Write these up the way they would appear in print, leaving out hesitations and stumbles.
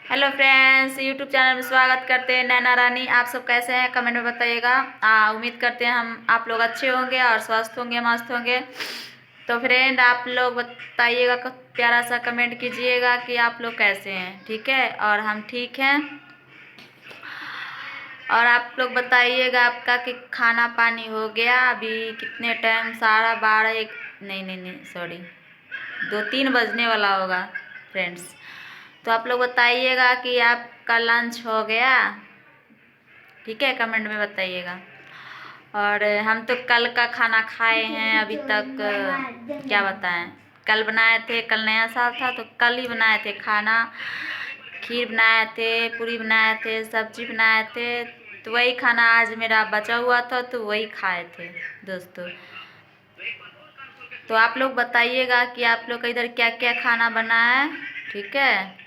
Hello friends, YouTube channel में स्वागत करते हैं। नैना रानी, आप सब कैसे हैं कमेंट में बताइएगा। उम्मीद करते हैं हम आप लोग अच्छे होंगे और स्वस्थ होंगे, मस्त होंगे। तो फ्रेंड, आप लोग बताइएगा, प्यारा सा कमेंट कीजिएगा कि आप लोग कैसे हैं। ठीक है, और हम ठीक हैं। और आप लोग बताइएगा आपका कि खाना पानी हो गया। अभी कितने टाइम, 12:30, एक नहीं सॉरी 2-3 बजने वाला होगा फ्रेंड्स। तो आप लोग बताइएगा कि आपका लंच हो गया। ठीक है, कमेंट में बताइएगा। और हम तो कल का खाना खाए हैं अभी तक। क्या बताएं, कल बनाए थे, कल नया साल था तो कल ही बनाए थे खाना। खीर बनाए थे, पूरी बनाए थे, सब्जी बनाए थे। तो वही खाना आज मेरा बचा हुआ था तो वही खाए थे दोस्तों। तो आप लोग बताइएगा कि आप लोग का इधर क्या क्या खाना बना है। ठीक है,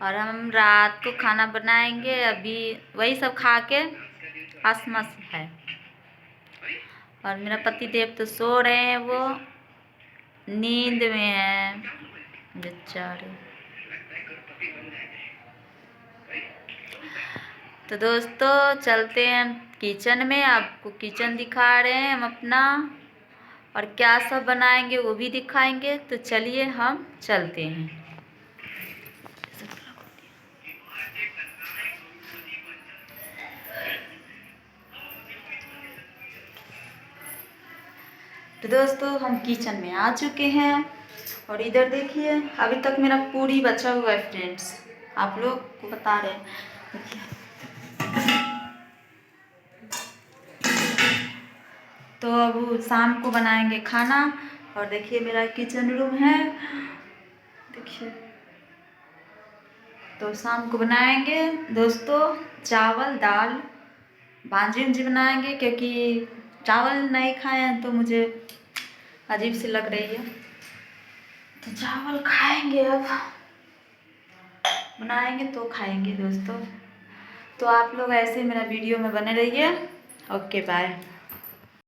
और हम रात को खाना बनाएंगे। अभी वही सब खा के आसमस है। और मेरा पति देव तो सो रहे हैं, वो नींद में हैं बेचारे। तो दोस्तों चलते हैं हम किचन में, आपको किचन दिखा रहे हैं हम अपना। और क्या सब बनाएंगे वो भी दिखाएंगे। तो चलिए हम चलते हैं। तो दोस्तों हम किचन में आ चुके हैं। और इधर देखिए, अभी तक मेरा पूरी बचा हुआ है फ्रेंड्स, आप लोग को बता रहे हैं। देखिए, तो अब शाम को बनाएंगे खाना। और देखिए मेरा किचन रूम है, देखिए। तो शाम को बनाएंगे दोस्तों चावल दाल, भाजी उंजी बनाएंगे, क्योंकि चावल नहीं खाए हैं तो मुझे अजीब सी लग रही है। तो चावल खाएंगे, अब बनाएंगे तो खाएंगे दोस्तों। तो आप लोग ऐसे मेरा वीडियो में बने रहिए। Okay bye.